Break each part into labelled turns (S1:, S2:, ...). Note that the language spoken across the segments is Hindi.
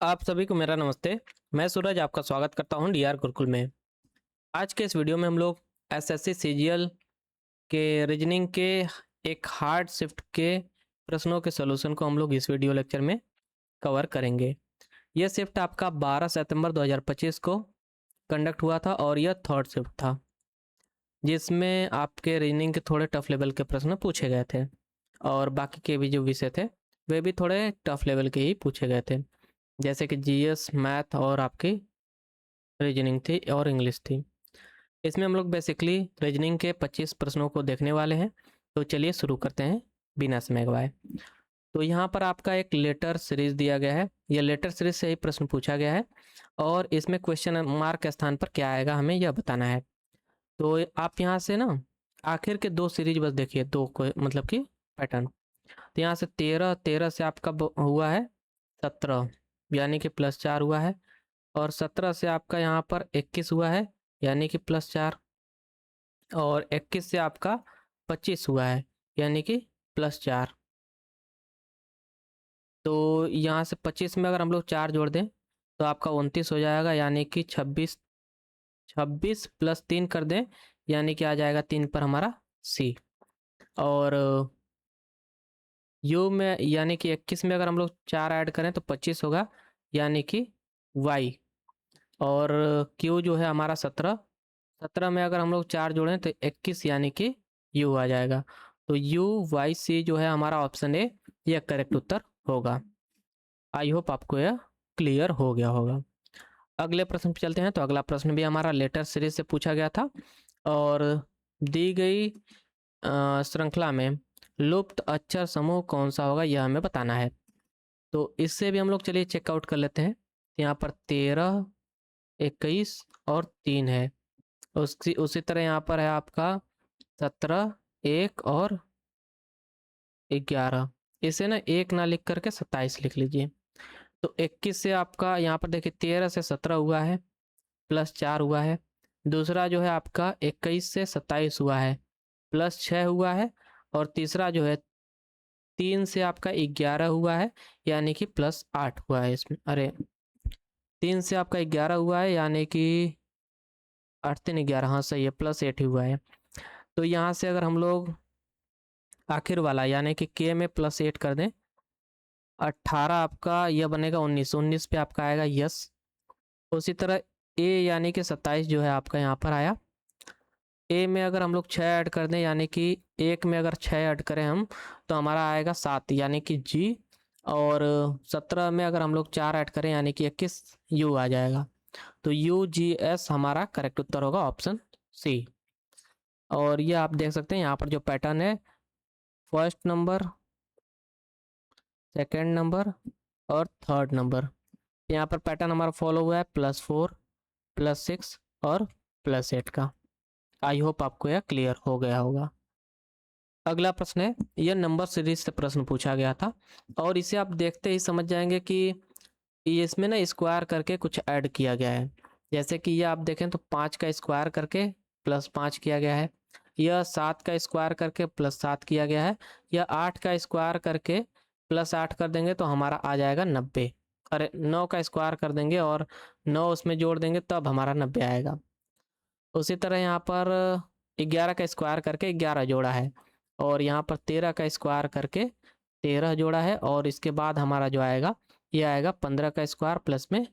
S1: आप सभी को मेरा नमस्ते। मैं सूरज आपका स्वागत करता हूं डीआर गुरुकुल में। आज के इस वीडियो में हम लोग एसएससी सीजीएल के रीजनिंग के एक हार्ड शिफ्ट के प्रश्नों के सॉल्यूशन को हम लोग इस वीडियो लेक्चर में कवर करेंगे। यह शिफ्ट आपका 12 सितंबर 2025 को कंडक्ट हुआ था और यह थर्ड शिफ्ट था, जिसमें आपके रीजनिंग के थोड़े टफ लेवल के प्रश्न पूछे गए थे और बाकी के भी जो विषय थे वे भी थोड़े टफ लेवल के ही पूछे गए थे, जैसे कि जीएस, मैथ और आपकी रीजनिंग थी और इंग्लिश थी। इसमें हम लोग बेसिकली रीजनिंग के 25 प्रश्नों को देखने वाले हैं। तो चलिए शुरू करते हैं बिना समय गवाए। तो यहाँ पर आपका एक लेटर सीरीज दिया गया है। यह लेटर सीरीज से ही प्रश्न पूछा गया है और इसमें क्वेश्चन मार्क के स्थान पर क्या आएगा हमें यह बताना है। तो आप यहाँ से ना आखिर के दो सीरीज बस देखिए, दो को मतलब कि पैटर्न। तो यहाँ से 13 से आपका हुआ है 17, यानी कि +4 हुआ है, और 17 से आपका यहाँ पर 21 हुआ है, यानी कि +4, और 21 से आपका 25 हुआ है, यानी कि +4। तो यहाँ से 25 में अगर हम लोग 4 जोड़ दें तो आपका 29 हो जाएगा, यानी कि 26। 26 + 3 कर दें, यानी कि आ जाएगा 3 पर हमारा सी। और यू में यानी कि 21 में अगर हम लोग 4 ऐड करें तो 25 होगा, यानी कि वाई। और क्यू जो है हमारा 17 में अगर हम लोग 4 जोड़ें तो 21, यानी कि यू आ जाएगा। तो यू वाई सी जो है हमारा ऑप्शन ए, यह करेक्ट उत्तर होगा। आई होप आपको यह क्लियर हो गया होगा। अगले प्रश्न पे चलते हैं। तो अगला प्रश्न भी हमारा लेटर सीरीज से पूछा गया था और दी गई श्रृंखला में लुप्त अक्षर समूह कौन सा होगा यह हमें बताना है। तो इससे भी हम लोग चलिए चेकआउट कर लेते हैं। यहाँ पर 13, 21 और 3 है। उसी तरह यहाँ पर है आपका 17, 1 और 11। इसे ना 1 ना लिख करके 27 लिख लीजिए। तो 21 से आपका यहाँ पर देखिए 13 से 17 हुआ है, +4 हुआ है। दूसरा जो है आपका 21 से 27 हुआ है, +6 हुआ है। और तीसरा जो है 3 से आपका 11 हुआ है, यानी कि +8 हुआ है इसमें। अरे 3 से आपका 11 हुआ है, यानी कि 8 3 11, हाँ सही है, +8 ही हुआ है। तो यहाँ से अगर हम लोग आखिर वाला यानी कि के में +8 कर दें, 18 आपका यह बनेगा 19, 19 पे आपका आएगा यस। उसी तरह ए यानी कि 27 जो है आपका यहाँ पर आया। ए में अगर हम लोग 6 ऐड कर दें, यानी कि एक में अगर 6 ऐड करें हम तो हमारा आएगा 7, यानी कि जी। और 17 में अगर हम लोग 4 ऐड करें, यानी कि 21, यू आ जाएगा। तो यू जी एस हमारा करेक्ट उत्तर होगा, ऑप्शन सी। और ये आप देख सकते हैं यहाँ पर जो पैटर्न है, फर्स्ट नंबर, सेकंड नंबर और थर्ड नंबर, यहाँ पर पैटर्न हमारा फॉलो हुआ है +4, +6 और +8 का। आई होप आपको यह क्लियर हो गया होगा। अगला प्रश्न है, यह नंबर सीरीज से प्रश्न पूछा गया था और इसे आप देखते ही समझ जाएंगे कि इसमें ना स्क्वायर करके कुछ ऐड किया गया है। जैसे कि ये आप देखें तो 5 का स्क्वायर करके +5 किया गया है, यह 7 का स्क्वायर करके +7 किया गया है, यह 8 का स्क्वायर करके +8 कर देंगे तो हमारा आ जाएगा 90। अरे 9 का स्क्वायर कर देंगे और 9 उसमें जोड़ देंगे तब हमारा 90 आएगा। उसी तरह यहाँ पर 11 का स्क्वायर करके 11 जोड़ा है, और यहाँ पर 13 का स्क्वायर करके 13 जोड़ा है, और इसके बाद हमारा जो आएगा ये आएगा 15 का स्क्वायर प्लस में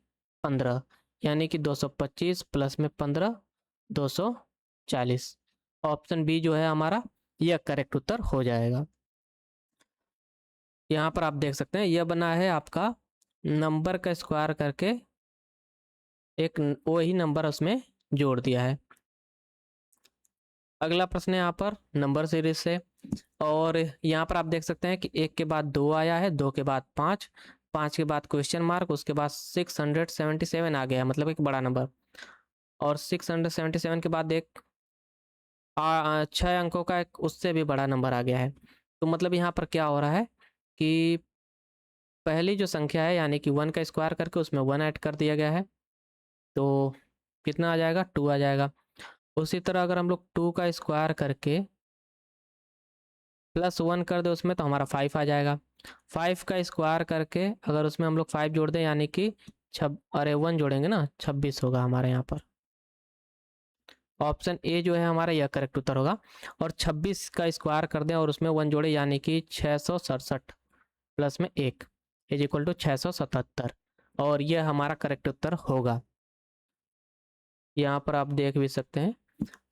S1: 15, यानी कि 225 प्लस में 15, 240। ऑप्शन बी जो है हमारा यह करेक्ट उत्तर हो जाएगा। यहाँ पर आप देख सकते हैं यह बना है आपका नंबर का स्क्वायर करके एक वही नंबर उसमें जोड़ दिया है। अगला प्रश्न है यहाँ पर नंबर सीरीज से, और यहाँ पर आप देख सकते हैं कि 1 के बाद 2 आया है, 2 के बाद 5, 5 के बाद क्वेश्चन मार्क, उसके बाद 677 आ गया है, मतलब एक बड़ा नंबर। और 677 के बाद एक 6 अंकों का एक उससे भी बड़ा नंबर आ गया है। तो मतलब यहाँ पर क्या हो रहा है कि पहली जो संख्या है यानी कि 1 का स्क्वायर करके उसमें 1 ऐड कर दिया गया है, तो कितना आ जाएगा, 2 आ जाएगा। उसी तरह अगर हम लोग 2 का स्क्वायर करके +1 कर दे उसमें तो हमारा 5 आ जाएगा। 5 का स्क्वायर करके अगर उसमें हम लोग 5 जोड़ दें यानी कि 1 जोड़ेंगे ना 26 होगा हमारे यहाँ पर। ऑप्शन ए जो है हमारा यह करेक्ट उत्तर होगा। और 26 का स्क्वायर कर दें और उसमें 1 जोड़े यानी कि 667 प्लस में 1 इज इक्वल टू 677 और यह हमारा करेक्ट उत्तर होगा। यहाँ पर आप देख भी सकते हैं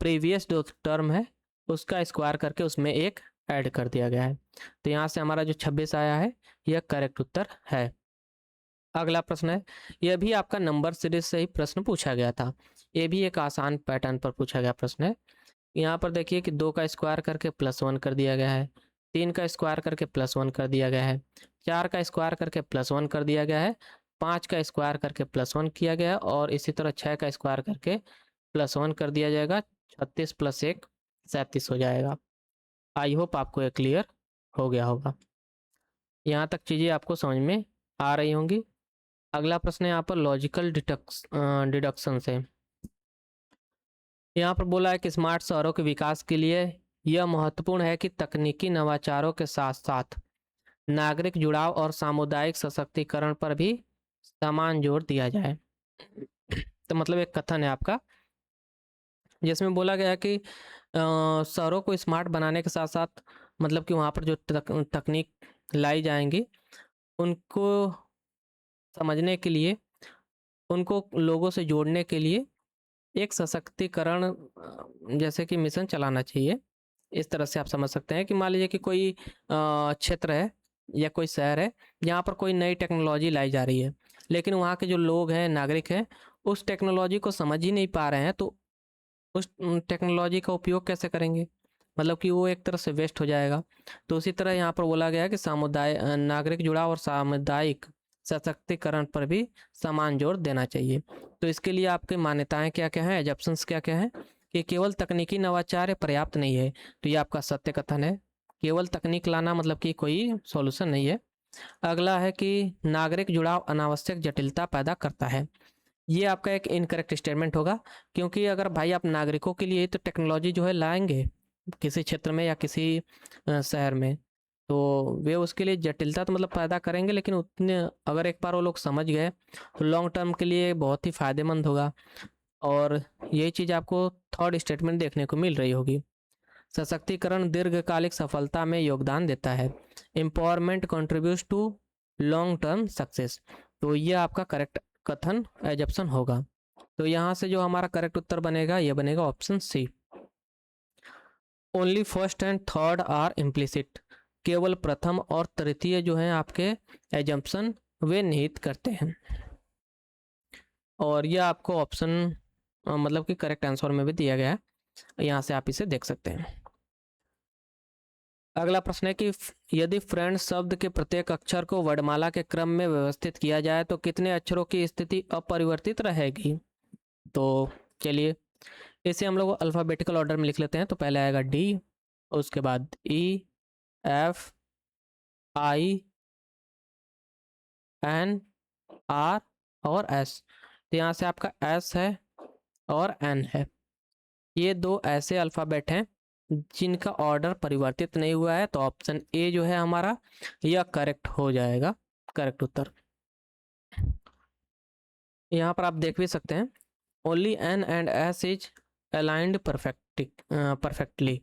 S1: प्रीवियस जो टर्म है उसका स्क्वायर करके उसमें 1 ऐड कर दिया गया है। तो यहाँ से हमारा जो 26 आया है यह करेक्ट उत्तर है। अगला प्रश्न है, यह भी आपका नंबर सीरीज से ही प्रश्न पूछा गया था। ये भी एक आसान पैटर्न पर पूछा गया प्रश्न है। यहाँ पर देखिए कि 2 का स्क्वायर करके +1 कर दिया गया है, 3 का स्क्वायर करके +1 कर दिया गया है, 4 का स्क्वायर करके +1 कर दिया गया है, 5 का स्क्वायर करके +1 किया गया है और इसी तरह 6 का स्क्वायर करके +1 कर दिया जाएगा। 36 + 1 37 हो जाएगा। आई होप आपको ये क्लियर हो गया होगा। यहाँ तक चीज़ें आपको समझ में आ रही होंगी। अगला प्रश्न है यहाँ पर लॉजिकल डिडक्शन से। यहाँ पर बोला है कि स्मार्ट शहरों के विकास के लिए यह महत्वपूर्ण है कि तकनीकी नवाचारों के साथ साथ नागरिक जुड़ाव और सामुदायिक सशक्तिकरण पर भी समान जोर दिया जाए। तो मतलब एक कथन है आपका जिसमें बोला गया है कि शहरों को स्मार्ट बनाने के साथ साथ मतलब कि वहाँ पर जो तकनीक लाई जाएंगी उनको समझने के लिए, उनको लोगों से जोड़ने के लिए एक सशक्तिकरण जैसे कि मिशन चलाना चाहिए। इस तरह से आप समझ सकते हैं कि मान लीजिए कि कोई क्षेत्र है या कोई शहर है जहाँ पर कोई नई टेक्नोलॉजी लाई जा रही है, लेकिन वहाँ के जो लोग हैं, नागरिक हैं, उस टेक्नोलॉजी को समझ ही नहीं पा रहे हैं, तो उस टेक्नोलॉजी का उपयोग कैसे करेंगे, मतलब कि वो एक तरह से वेस्ट हो जाएगा। तो उसी तरह यहाँ पर बोला गया है कि नागरिक जुड़ाव और सामुदायिक सशक्तिकरण पर भी समान जोर देना चाहिए। तो इसके लिए आपकी मान्यताएं क्या क्या हैं, एजप्शंस क्या क्या हैं कि केवल तकनीकी नवाचार पर्याप्त नहीं है। तो ये आपका सत्य कथन है, केवल तकनीक लाना मतलब कि कोई सॉल्यूशन नहीं है। अगला है कि नागरिक जुड़ाव अनावश्यक जटिलता पैदा करता है। ये आपका एक इनकरेक्ट स्टेटमेंट होगा, क्योंकि अगर भाई आप नागरिकों के लिए तो टेक्नोलॉजी जो है लाएंगे किसी क्षेत्र में या किसी शहर में, तो वे उसके लिए जटिलता तो मतलब पैदा करेंगे, लेकिन उतने अगर एक बार वो लोग समझ गए तो लॉन्ग टर्म के लिए बहुत ही फ़ायदेमंद होगा। और यही चीज़ आपको थर्ड स्टेटमेंट देखने को मिल रही होगी। सशक्तिकरण दीर्घकालिक सफलता में योगदान देता है। Empowerment contributes to long term success. तो ये आपका करेक्ट कथन एजप्शन होगा। तो यहाँ से जो हमारा करेक्ट उत्तर बनेगा ये बनेगा option C. Only first and third are implicit. केवल प्रथम और तृतीय जो हैं आपके एजम्पशन वे निहित करते हैं। और यह आपको ऑप्शन मतलब कि करेक्ट आंसर में भी दिया गया है, यहाँ से आप इसे देख सकते हैं। अगला प्रश्न है कि यदि फ्रेंड शब्द के प्रत्येक अक्षर को वर्णमाला के क्रम में व्यवस्थित किया जाए तो कितने अक्षरों की स्थिति अपरिवर्तित रहेगी। तो चलिए इसे हम लोग अल्फ़ाबेटिकल ऑर्डर में लिख लेते हैं। तो पहले आएगा डी, उसके बाद ई, एफ, आई, एन, आर और एस। तो यहाँ से आपका एस है और एन है। ये दो ऐसे अल्फ़ाबेट हैं जिनका ऑर्डर परिवर्तित नहीं हुआ है, तो ऑप्शन ए जो है हमारा यह करेक्ट हो जाएगा, करेक्ट उत्तर। यहाँ पर आप देख भी सकते हैं only an and S is aligned perfectly.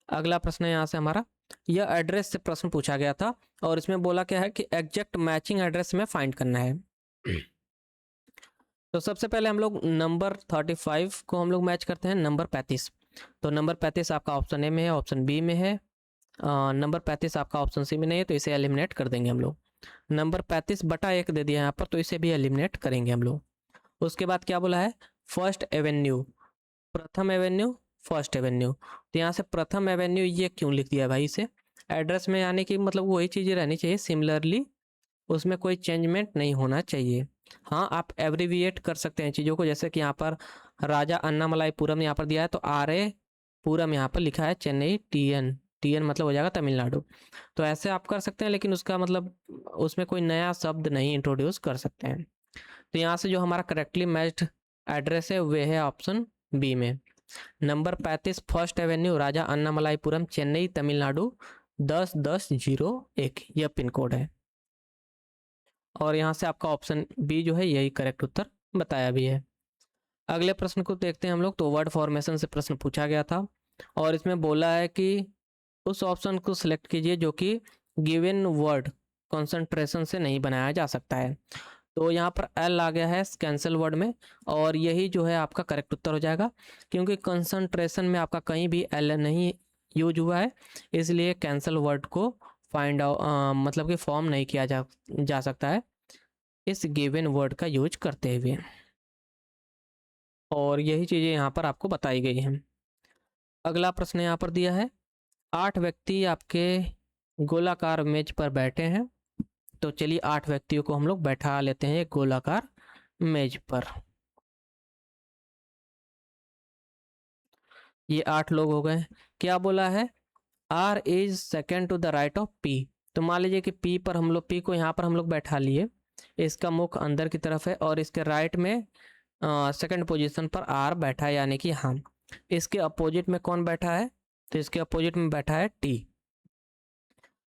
S1: अगला प्रश्न है यहाँ से हमारा, यह एड्रेस से प्रश्न पूछा गया था और इसमें बोला क्या है कि एग्जैक्ट मैचिंग एड्रेस में फाइंड करना है। तो सबसे पहले हम लोग नंबर 35 को हम लोग मैच करते हैं नंबर 35। तो नंबर 35 आपका ऑप्शन ए में है, ऑप्शन बी में है। नंबर 35 आपका ऑप्शन सी में नहीं है, तो इसे एलिमिनेट कर देंगे हम लोग। नंबर 35/1 दे दिया यहाँ पर, तो इसे भी एलिमिनेट करेंगे हम लोग। उसके बाद क्या बोला है, फर्स्ट एवेन्यू, प्रथम एवेन्यू, फर्स्ट एवेन्यू। तो यहाँ से प्रथम एवेन्यू ये क्यों लिख दिया भाई इसे एड्रेस में, यानी कि मतलब वही चीज़ें रहनी चाहिए सिमिलरली, उसमें कोई चेंजमेंट नहीं होना चाहिए। हाँ आप एब्रीविएट कर सकते हैं चीज़ों को, जैसे कि यहाँ पर राजा अन्नामलाईपुरम यहाँ पर दिया है तो RA पुरम यहाँ पर लिखा है चेन्नई, TN मतलब हो जाएगा तमिलनाडु। तो ऐसे आप कर सकते हैं, लेकिन उसका मतलब उसमें कोई नया शब्द नहीं इंट्रोड्यूस कर सकते हैं। तो यहाँ से जो हमारा करेक्टली मैच्ड एड्रेस है वे है ऑप्शन बी में। नंबर 35 फर्स्ट एवेन्यू, राजा अन्नामलाईपुरम, चेन्नई, तमिलनाडु, 101001 यह पिन कोड है। और यहाँ से आपका ऑप्शन बी जो है यही करेक्ट उत्तर बताया भी है। अगले प्रश्न को देखते हैं हम लोग। तो वर्ड फॉर्मेशन से प्रश्न पूछा गया था और इसमें बोला है कि उस ऑप्शन को सिलेक्ट कीजिए जो कि गिवन वर्ड कंसंट्रेशन से नहीं बनाया जा सकता है। तो यहाँ पर एल आ गया है कैंसिल वर्ड में, और यही जो है आपका करेक्ट उत्तर हो जाएगा, क्योंकि कंसंट्रेशन में आपका कहीं भी एल नहीं यूज हुआ है, इसलिए कैंसिल वर्ड को फाइंड आउट मतलब कि फॉर्म नहीं किया जा सकता है इस गिवन वर्ड का यूज करते हुए। और यही चीज़ें यहाँ पर आपको बताई गई हैं। अगला प्रश्न यहाँ पर दिया है 8 व्यक्ति आपके गोलाकार मेज पर बैठे हैं। तो चलिए 8 व्यक्तियों को हम लोग बैठा लेते हैं एक गोलाकार मेज पर। ये 8 लोग हो गए। क्या बोला है? R is second to the right of P. तो मान लीजिए कि पी पर हम लोग, पी को यहाँ पर हम लोग बैठा लिए, इसका मुख अंदर की तरफ है और इसके राइट में सेकंड पोजीशन पर आर बैठा है, यानी कि हम। इसके अपोजिट में कौन बैठा है? तो इसके अपोजिट में बैठा है टी,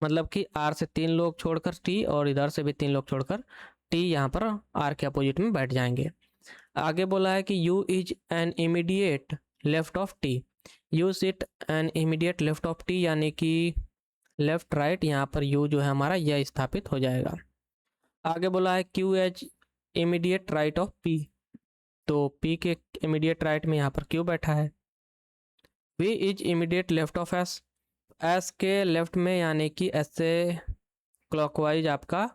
S1: मतलब कि आर से 3 लोग छोड़कर टी और इधर से भी 3 लोग छोड़कर टी यहाँ पर आर के अपोजिट में बैठ जाएंगे। आगे बोला है कि you is an immediate left of T. You sit an immediate left of T, यानी कि लेफ्ट राइट, यहाँ पर यू जो है हमारा यह स्थापित हो जाएगा। आगे बोला है Q as immediate right of P. तो पी के इमीडिएट राइट में यहाँ पर क्यू बैठा है। V is immediate left of S. S के लेफ्ट में, यानी कि एस से क्लॉकवाइज आपका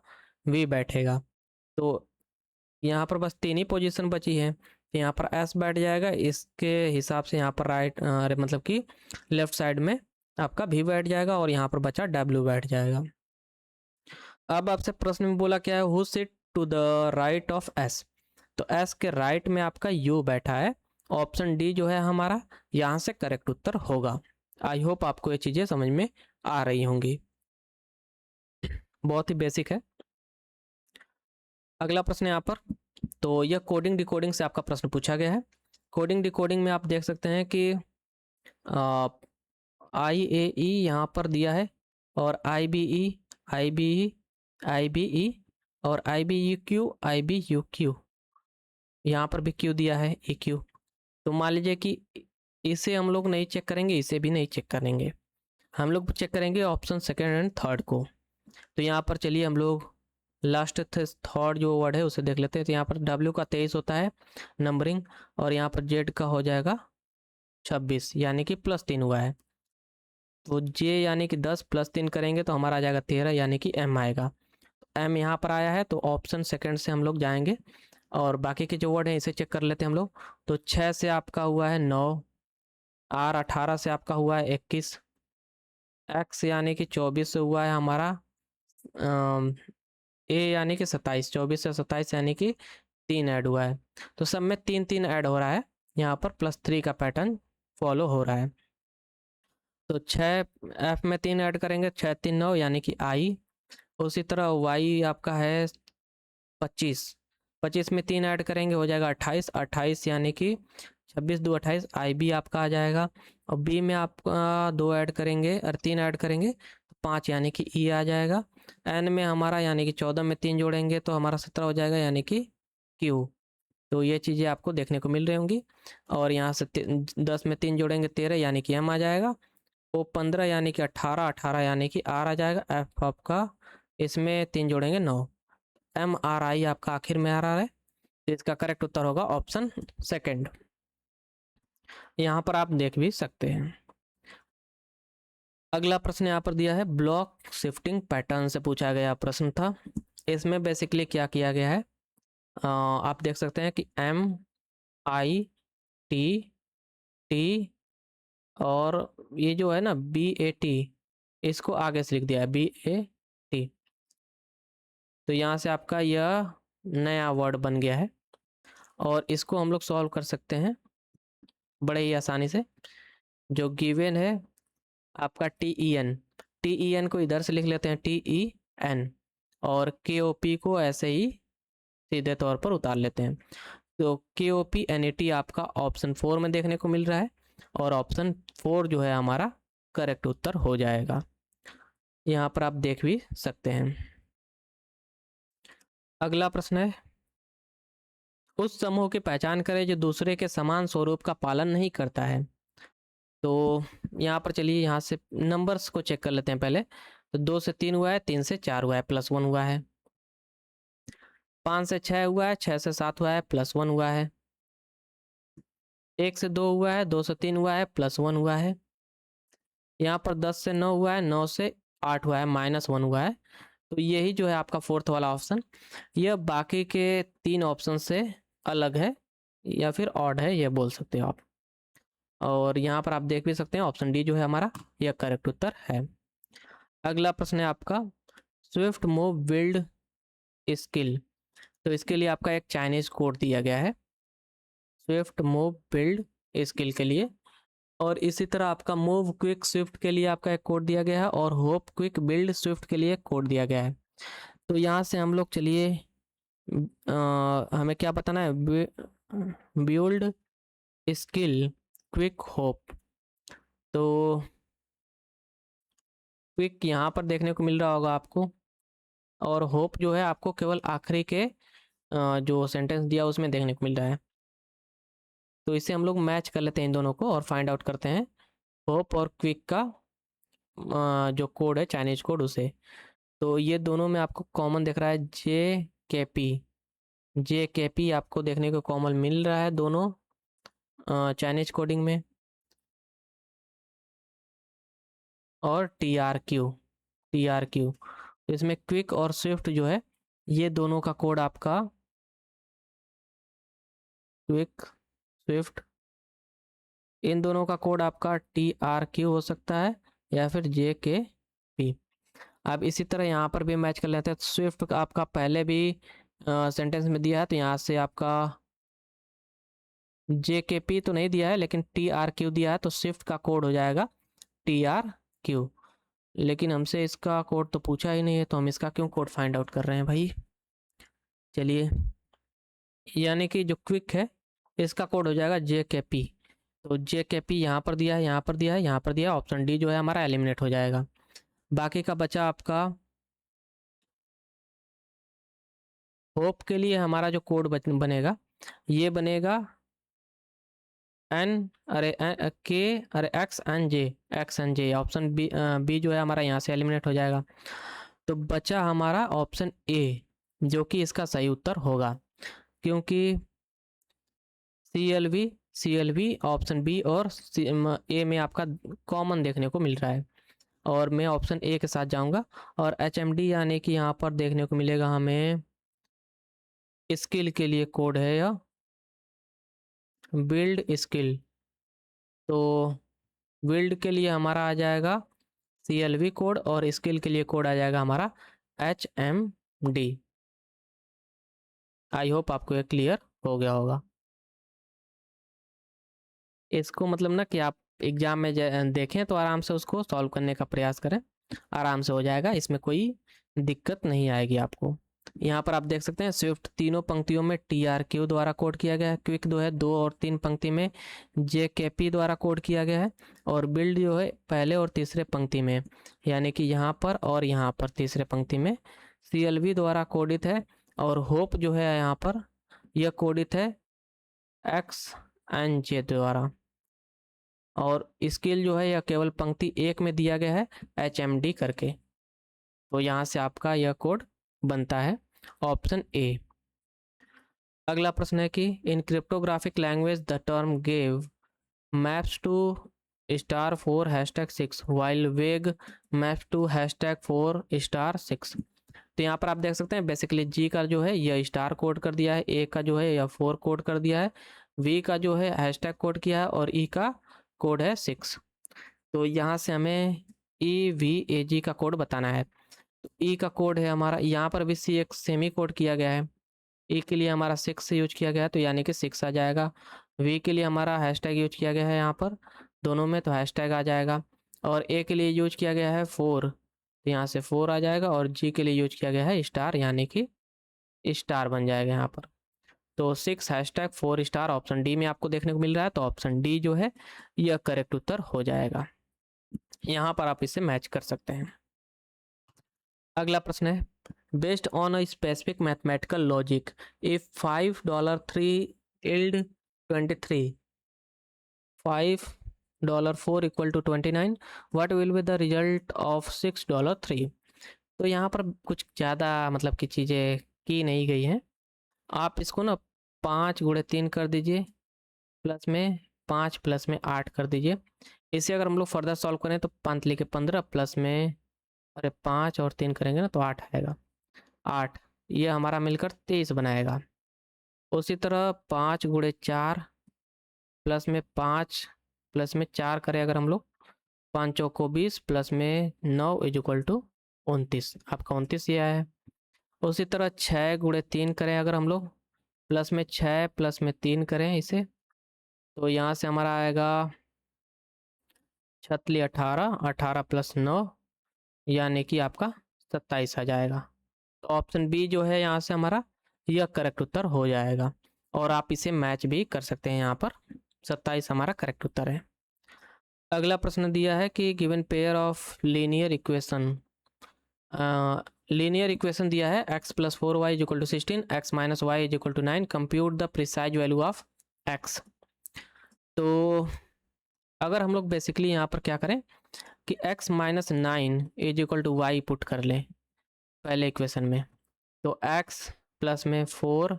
S1: वी बैठेगा। तो यहाँ पर बस 3 ही पोजीशन बची है, तो यहाँ पर एस बैठ जाएगा, इसके हिसाब से यहाँ पर राइट मतलब कि लेफ्ट साइड में आपका भी बैठ जाएगा और यहाँ पर बचा डब्ल्यू बैठ जाएगा। अब आपसे प्रश्न में बोला क्या है? Who sit to the right of S. तो एस के राइट में आपका यू बैठा है। ऑप्शन डी जो है हमारा यहाँ से करेक्ट उत्तर होगा। आई होप आपको ये चीज़ें समझ में आ रही होंगी, बहुत ही बेसिक है। अगला प्रश्न यहाँ पर, तो यह कोडिंग डिकोडिंग से आपका प्रश्न पूछा गया है। कोडिंग डिकोडिंग में आप देख सकते हैं कि आई ए ई यहाँ पर दिया है, और I B E, I B E, I B E और I B U Q, I B U Q, यहाँ पर भी क्यू दिया है, ई क्यू। तो मान लीजिए कि इसे हम लोग नहीं चेक करेंगे, इसे भी नहीं चेक करेंगे, हम लोग चेक करेंगे ऑप्शन सेकेंड एंड थर्ड को। तो यहाँ पर चलिए हम लोग लास्ट थर्ड जो वर्ड है उसे देख लेते हैं। तो यहाँ पर डब्ल्यू का 23 होता है नंबरिंग, और यहाँ पर जेड का हो जाएगा 26, यानी कि +3 हुआ है। तो जे यानी कि 10 + 3 करेंगे तो हमारा आ जाएगा 13, यानी कि एम आएगा। एम यहाँ पर आया है, तो ऑप्शन सेकंड से हम लोग जाएंगे और बाकी के जो वर्ड हैं इसे चेक कर लेते हैं हम लोग। तो 6 से आपका हुआ है 9, आर 18 से आपका हुआ है 21, एक्स यानी कि 24 से हुआ है हमारा ए यानी कि 27, 24 से 27 यानी कि 3 ऐड हुआ है। तो सब में 3 ऐड हो रहा है, यहाँ पर +3 का पैटर्न फॉलो हो रहा है। तो 6 एफ में 3 ऐड करेंगे, 6 3 9 यानी कि आई। उसी तरह वाई आपका है 25, 25 में 3 ऐड करेंगे हो जाएगा 28, 28 यानी कि 26 2 28, आई बी आपका आ जाएगा। और बी में आपका 2 ऐड करेंगे और 3 ऐड करेंगे तो 5 यानी कि ई आ जाएगा। एन में हमारा यानी कि 14 में 3 जोड़ेंगे तो हमारा 17 हो जाएगा, यानी कि क्यू। तो ये चीज़ें आपको देखने को मिल रही होंगी। और यहाँ से 10 में 3 जोड़ेंगे 13 यानी कि एम आ जाएगा। ओ 15 यानी कि 18, 18 यानी कि आर आ जाएगा। एफ आपका इसमें 3 जोड़ेंगे 9, एम आर आई आपका आखिर में आ रहा है। तो इसका करेक्ट उत्तर होगा ऑप्शन सेकंड। यहाँ पर आप देख भी सकते हैं। अगला प्रश्न यहाँ पर दिया है ब्लॉक शिफ्टिंग पैटर्न से पूछा गया प्रश्न था। इसमें बेसिकली क्या किया गया है, आप देख सकते हैं कि एम आई टी टी और ये जो है ना बी ए टी, इसको आगे से लिख दिया है बी ए टी। तो यहाँ से आपका यह नया वर्ड बन गया है और इसको हम लोग सॉल्व कर सकते हैं बड़े ही आसानी से। जो गिवन है आपका टी ई एन को इधर से लिख लेते हैं TEN, और KOP को ऐसे ही सीधे तौर पर उतार लेते हैं। तो KOPNET आपका ऑप्शन 4 में देखने को मिल रहा है और ऑप्शन 4 जो है हमारा करेक्ट उत्तर हो जाएगा। यहाँ पर आप देख भी सकते हैं। अगला प्रश्न है, उस समूह की पहचान करें जो दूसरे के समान स्वरूप का पालन नहीं करता है। तो यहाँ पर चलिए यहाँ से नंबर्स को चेक कर लेते हैं पहले। तो 2 से 3 हुआ है, 3 से 4 हुआ है, +1 हुआ है। 5 से 6 हुआ है, 6 से 7 हुआ है, +1 हुआ है। 1 से 2 हुआ है, 2 से 3 हुआ है, +1 हुआ है। यहाँ पर 10 से 9 हुआ है, 9 से 8 हुआ है, -1 हुआ है। तो यही जो है आपका फोर्थ वाला ऑप्शन, यह बाकी के 3 ऑप्शन से अलग है या फिर ऑड है, ये बोल सकते हो आप। और यहाँ पर आप देख भी सकते हैं ऑप्शन डी जो है हमारा, यह करेक्ट उत्तर है। अगला प्रश्न है आपका, स्विफ्ट मूव बिल्ड स्किल। तो इसके लिए आपका एक चाइनीज कोड दिया गया है, स्विफ्ट मूव बिल्ड स्किल के लिए। और इसी तरह आपका मूव क्विक स्विफ्ट के लिए आपका एक कोड दिया गया है, और होप क्विक बिल्ड स्विफ्ट के लिए कोड दिया गया है। तो यहाँ से हम लोग चलिए हमें क्या बताना है, बिल्ड स्किल क्विक होप। तो क्विक यहाँ पर देखने को मिल रहा होगा आपको, और होप जो है आपको केवल आखिरी के जो सेंटेंस दिया उसमें देखने को मिल रहा है। तो इसे हम लोग मैच कर लेते हैं इन दोनों को और फाइंड आउट करते हैं होप और क्विक का जो कोड है चाइनीज कोड उसे। तो ये दोनों में आपको कॉमन दिख रहा है जे के पी आपको देखने को कॉमन मिल रहा है दोनों चाइनीज कोडिंग में। और टी आर क्यू तो इसमें क्विक और स्विफ्ट जो है ये दोनों का कोड आपका क्विक स्विफ्ट, इन दोनों का कोड आपका TRQ हो सकता है या फिर JKP। अब इसी तरह यहाँ पर भी मैच कर लेते हैं। स्विफ्ट का आपका पहले भी सेंटेंस में दिया है, तो यहाँ से आपका JKP तो नहीं दिया है लेकिन TRQ दिया है, तो स्विफ्ट का कोड हो जाएगा TRQ। लेकिन हमसे इसका कोड तो पूछा ही नहीं है, तो हम इसका क्यों कोड फाइंड आउट कर रहे हैं भाई। चलिए, यानी कि जो क्विक है इसका कोड हो जाएगा JKP। तो JKP यहाँ पर दिया है, यहाँ पर दिया है, यहाँ पर दिया है, ऑप्शन डी जो है हमारा एलिमिनेट हो जाएगा। बाकी का बचा आपका होप के लिए हमारा जो कोड बनेगा ये बनेगा X N J option B जो है हमारा यहाँ से एलिमिनेट हो जाएगा। तो बचा हमारा ऑप्शन ए जो कि इसका सही उत्तर होगा, क्योंकि C L V option B और ए में आपका कॉमन देखने को मिल रहा है, और मैं ऑप्शन ए के साथ जाऊंगा। और HMD यानी कि यहाँ पर देखने को मिलेगा हमें स्किल के लिए कोड है या बिल्ड स्किल। तो बिल्ड के लिए हमारा आ जाएगा CLV कोड, और स्किल के लिए कोड आ जाएगा हमारा HMD। आई होप आपको ये क्लियर हो गया होगा। इसको मतलब ना कि आप एग्जाम में देखें तो आराम से उसको सॉल्व करने का प्रयास करें, आराम से हो जाएगा, इसमें कोई दिक्कत नहीं आएगी आपको। यहाँ पर आप देख सकते हैं स्विफ्ट तीनों पंक्तियों में TRQ द्वारा कोड किया गया है, क्विक जो है 2 और 3 पंक्ति में JKP द्वारा कोड किया गया है, और बिल्ड जो है पहले और तीसरे पंक्ति में, यानी कि यहाँ पर और यहाँ पर तीसरे पंक्ति में CLV द्वारा कोडित है। और होप जो है यहाँ पर यह कोडित है XNJ द्वारा। और स्किल जो है यह केवल पंक्ति 1 में दिया गया है HMD करके। तो यहाँ से आपका यह कोड बनता है ऑप्शन ए। अगला प्रश्न है कि in cryptographic language the term gave maps to *4 #6 while veg maps to #4 *6। तो यहाँ पर आप देख सकते हैं बेसिकली जी का जो है यह स्टार कोड कर दिया है, ए का जो है यह 4 कोड कर दिया है, वी का जो है हैशटैग कोड किया है, और ई का कोड है 6। तो यहाँ से हमें EVAG का कोड बताना है। तो ई का कोड है हमारा, यहाँ पर भी सी एक सेमी कोड किया गया है, ई के लिए हमारा 6 से यूज किया गया है, तो यानी कि 6 आ जाएगा। वी के लिए हमारा हैशटैग यूज किया गया है यहाँ पर दोनों में, तो हैशटैग आ जाएगा। और ए के लिए यूज किया गया है 4, तो यहाँ से 4 आ जाएगा। और जी के लिए यूज किया गया है स्टार, यानी कि स्टार बन जाएगा यहाँ पर। तो 6 #4 ऑप्शन डी में आपको देखने को मिल रहा है, तो ऑप्शन डी जो है यह करेक्ट उत्तर हो जाएगा। यहाँ पर आप इसे मैच कर सकते हैं। अगला प्रश्न है, based on a specific mathematical logic if $5 3 yield 23, $5 4 equal to 29, what will be the result of $6 3? तो यहाँ पर कुछ ज़्यादा मतलब कि चीज़ें की नहीं गई हैं। आप इसको ना 5 × 3 कर दीजिए, प्लस में 5 प्लस में 8 कर दीजिए। इसे अगर हम लोग फर्दर सॉल्व करें तो 5 लिखे 15 प्लस में, अरे 5 और 3 करेंगे ना तो 8 आएगा। 8 ये हमारा मिलकर 23 बनाएगा। उसी तरह 5 × 4 प्लस में 5 प्लस में 4 करें अगर हम लोग, 5 चौको 20 प्लस में 9 इज इक्वल टू 29, आपका 29 ये आया है। उसी तरह 6 × 3 करें अगर हम लोग, प्लस में 6 प्लस में 3 करें इसे, तो यहाँ से हमारा आएगा 36 18, 18 प्लस 9 यानी कि आपका 27 आ जाएगा। तो ऑप्शन बी जो है यहाँ से हमारा यह करेक्ट उत्तर हो जाएगा, और आप इसे मैच भी कर सकते हैं। यहाँ पर 27 हमारा करेक्ट उत्तर है। अगला प्रश्न दिया है कि given pair of linear equation, linear equation दिया है x + 4y = 16, x - y = 9, compute the precise value of x। तो अगर हम लोग बेसिकली यहाँ पर क्या करें कि x - 9 = y पुट कर लें पहले इक्वेशन में, तो x प्लस में 4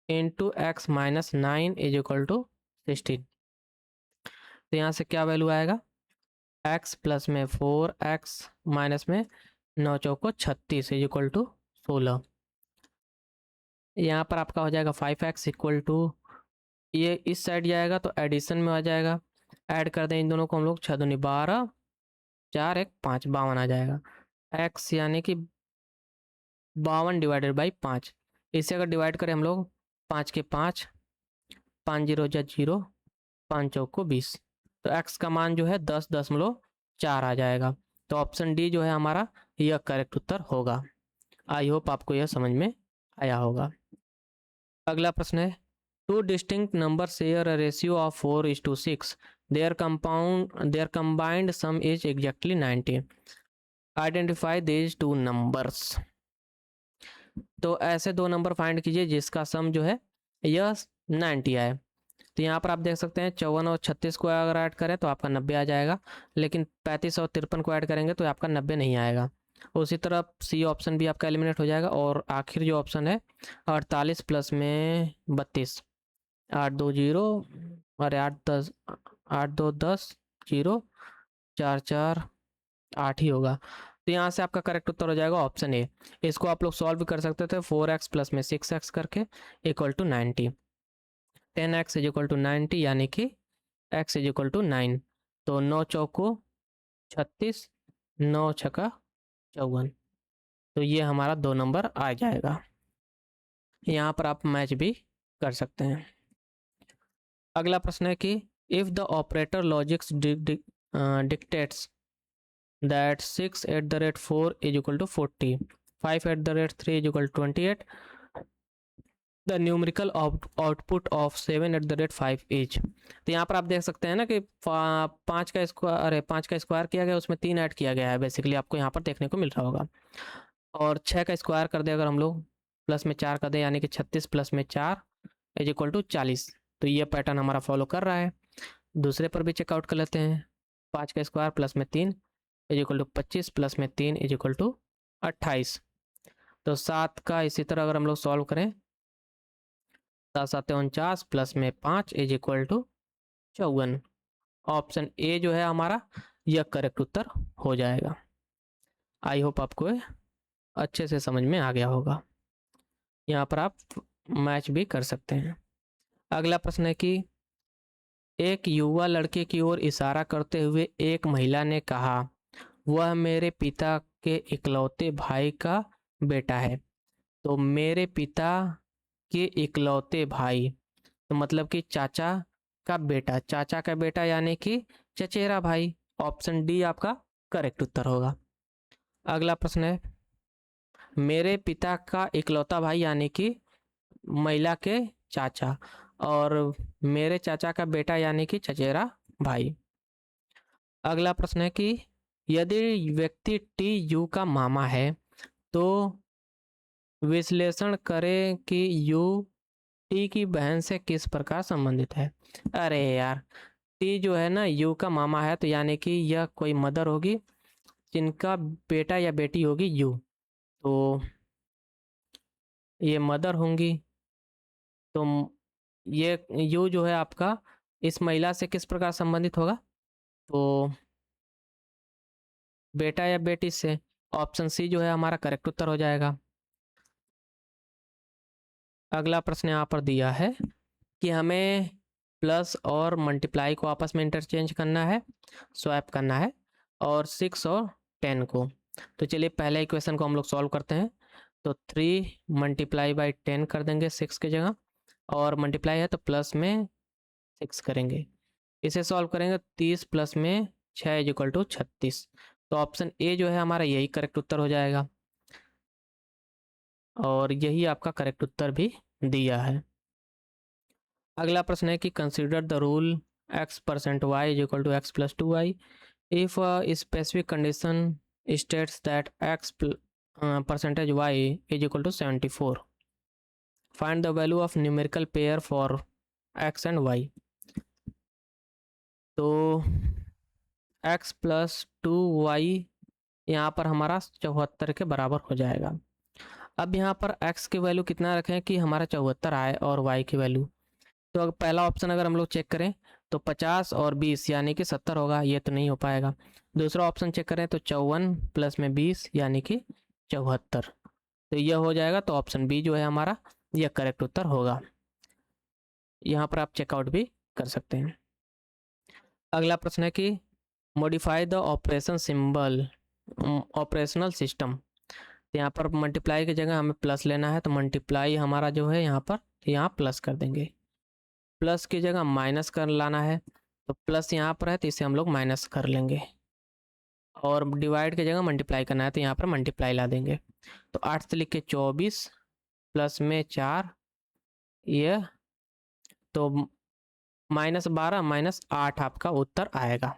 S1: इंटू x - 9 = 16, तो यहाँ से क्या वैल्यू आएगा, x प्लस में 4 x माइनस में 9 चौको 36 इक्वल टू 16। यहाँ पर आपका हो जाएगा 5x इक्वल टू, ये इस साइड जाएगा तो एडिशन में आ जाएगा, ऐड कर दें इन दोनों को हम लोग, 6 दूनी 12, 4 1 5, 52 आ जाएगा। x यानी कि 52 डिवाइडेड बाई 5, इसे अगर डिवाइड करें हम लोग 5 के 5, 5 0 जा 0, 5 चौको 20, तो x का मान जो है 10.4 आ जाएगा। तो ऑप्शन डी जो है हमारा यह करेक्ट उत्तर होगा। आई होप आपको यह समझ में आया होगा। अगला प्रश्न है, two distinct number share a ratio of 4:6, there combined sum is exactly 90, identify these two numbers. तो ऐसे दो नंबर फाइंड कीजिए जिसका सम जो है यह 90 आए। तो यहाँ पर आप देख सकते हैं 54 और 36 को अगर ऐड करें तो आपका 90 आ जाएगा, लेकिन 35 और 53 को ऐड करेंगे तो आपका 90 नहीं आएगा। उसी तरह सी ऑप्शन भी आपका एलिमिनेट हो जाएगा, और आखिर जो ऑप्शन है 48 प्लस में 32, 8 2 0, अरे 8 10, 8 2 10 0, 4 4 8 ही होगा। तो यहाँ से आपका करेक्ट उत्तर हो जाएगा ऑप्शन ए। इसको आप लोग सॉल्व भी कर सकते थे 4x प्लस में 6x करके equal to 90, 10x is equal to 90 यानी कि x इज इक्वल टू 9, तो 9 चौको 36, 9 छका 54, तो ये हमारा 2 नंबर आ जाएगा। यहाँ पर आप मैच भी कर सकते हैं। अगला प्रश्न है कि if the operator logics dictates that 6 at the rate 4 is equal to 40, 5 at the rate 3 is equal to 28, the numerical output of 7 at the rate 5 is। तो यहाँ पर आप देख सकते हैं ना कि 5 का स्क्वायर, अरे 5 का स्क्वायर किया गया, उसमें 3 ऐड किया गया है, बेसिकली आपको यहाँ पर देखने को मिल रहा होगा। और 6 का स्क्वायर कर दे अगर हम लोग, प्लस में 4 कर दे यानी कि 36 प्लस में 4 इज इक्वल टू 40, तो ये पैटर्न हमारा फॉलो कर रहा है। दूसरे पर भी चेकआउट कर लेते हैं, 5 का स्क्वायर प्लस में 3 इज इक्वल टू 25 प्लस में 3 इज इक्वल टू 28, तो 7 का इसी तरह अगर हम लोग सॉल्व करें, 7 7 49 प्लस में 5 is equal to 54। Option A जो है हमारा यह करेक्ट उत्तर हो जाएगा। आई होप आपको अच्छे से समझ में आ गया होगा। यहाँ पर आप मैच भी कर सकते हैं। अगला प्रश्न है कि एक युवा लड़के की ओर इशारा करते हुए एक महिला ने कहा, वह मेरे पिता के इकलौते भाई का बेटा है। तो मेरे पिता के इकलौते भाई, तो मतलब कि चाचा का बेटा, चाचा का बेटा यानी कि चचेरा भाई। ऑप्शन डी आपका करेक्ट उत्तर होगा। अगला प्रश्न है, मेरे पिता का इकलौता भाई यानी कि महिला के चाचा, और मेरे चाचा का बेटा यानी कि चचेरा भाई। अगला प्रश्न है कि यदि व्यक्ति टी यू का मामा है तो विश्लेषण करें कि यू टी की बहन से किस प्रकार संबंधित है। अरे यार, टी जो है ना यू का मामा है, तो यानी कि यह कोई मदर होगी जिनका बेटा या बेटी होगी यू, तो ये मदर होंगी। तो ये यू जो है आपका इस महिला से किस प्रकार संबंधित होगा, तो बेटा या बेटी से। ऑप्शन सी जो है हमारा करेक्ट उत्तर हो जाएगा। अगला प्रश्न यहाँ पर दिया है कि हमें प्लस और मल्टीप्लाई को आपस में इंटरचेंज करना है, स्वैप करना है, और 6 और 10 को। तो चलिए पहले इक्वेशन को हम लोग सॉल्व करते हैं। तो 3 मल्टीप्लाई बाई 10 कर देंगे 6 की जगह, और मल्टीप्लाई है तो प्लस में 6 करेंगे। इसे सॉल्व करेंगे 30 प्लस में 6 इज इक्वल टू 36। तो ऑप्शन ए जो है हमारा यही करेक्ट उत्तर हो जाएगा, और यही आपका करेक्ट उत्तर भी दिया है। अगला प्रश्न है कि consider the rule x% y is equal to x plus 2y if specific condition states that x% y is equal to 74। Find the value of numerical pair for x and y। तो x प्लस 2y यहाँ पर हमारा 74 के बराबर हो जाएगा। अब यहाँ पर x की वैल्यू कितना रखें कि हमारा 74 आए, और y की वैल्यू, तो अगर पहला ऑप्शन अगर हम लोग चेक करें तो 50 और 20 यानी कि 70 होगा, ये तो नहीं हो पाएगा। दूसरा ऑप्शन चेक करें तो 54 प्लस में 20 यानी कि 74, तो यह हो जाएगा। तो ऑप्शन बी जो है हमारा यह करेक्ट उत्तर होगा। यहाँ पर आप चेकआउट भी कर सकते हैं। अगला प्रश्न है कि modify the operation symbol operational system. तो यहाँ पर मल्टीप्लाई की जगह हमें प्लस लेना है, तो मल्टीप्लाई हमारा जो है यहाँ पर यहाँ प्लस कर देंगे। प्लस की जगह माइनस कर लाना है, तो प्लस यहाँ पर है तो इसे हम लोग माइनस कर लेंगे, और डिवाइड की जगह मल्टीप्लाई करना है तो यहाँ पर मल्टीप्लाई ला देंगे। तो 8 से लिख के 24 प्लस में 4, ये तो -12 -8 आपका उत्तर आएगा।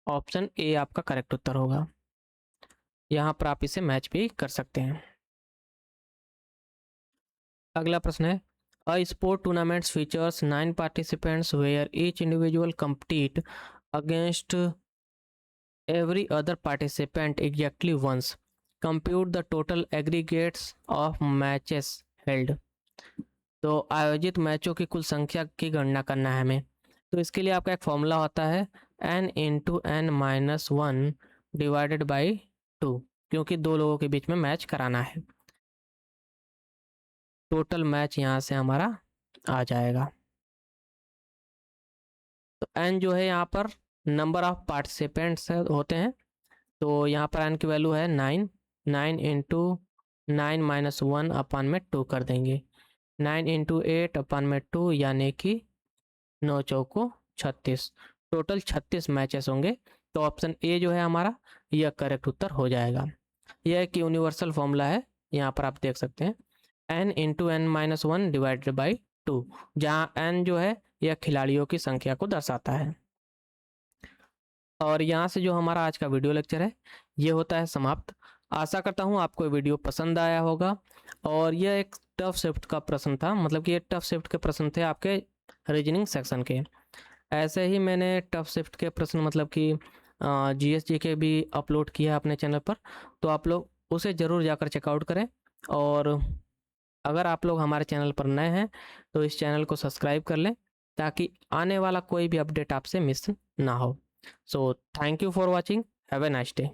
S1: ऑप्शन ए आपका करेक्ट उत्तर होगा। यहाँ पर आप इसे मैच भी कर सकते हैं। अगला प्रश्न है a sport tournaments features 9 participants where each individual compete against every other participant exactly once. Compute the total aggregates of matches held. तो आयोजित मैचों की कुल संख्या की गणना करना है हमें। तो इसके लिए आपका एक फॉर्मूला होता है n into n minus 1 divided by 2, क्योंकि दो लोगों के बीच में मैच कराना है। टोटल मैच यहाँ से हमारा आ जाएगा। तो n जो है यहाँ पर नंबर ऑफ पार्टिसिपेंट्स होते हैं, तो यहाँ पर n की वैल्यू है 9। 9 इंटू 9 माइनस 1 अपन में 2 कर देंगे। 9 इंटू 8 अपन में 2 यानी कि 9 चौको 36। टोटल 36 मैचेस होंगे। तो ऑप्शन ए जो है हमारा यह करेक्ट उत्तर हो जाएगा। यह एक यूनिवर्सल फॉर्मूला है, यहाँ पर आप देख सकते हैं n into n minus 1 divided by 2, जहाँ n जो है यह खिलाड़ियों की संख्या को दर्शाता है। और यहाँ से जो हमारा आज का वीडियो लेक्चर है ये होता है समाप्त। आशा करता हूँ आपको वीडियो पसंद आया होगा। और यह एक टफ शिफ्ट का प्रश्न था, मतलब कि ये टफ शिफ्ट के प्रश्न थे आपके रीजनिंग सेक्शन के। ऐसे ही मैंने टफ शिफ्ट के प्रश्न मतलब कि जीएसजी के भी अपलोड किया अपने चैनल पर, तो आप लोग उसे ज़रूर जाकर चेकआउट करें। और अगर आप लोग हमारे चैनल पर नए हैं तो इस चैनल को सब्सक्राइब कर लें, ताकि आने वाला कोई भी अपडेट आपसे मिस ना हो। So thank you for watching. Have a nice day.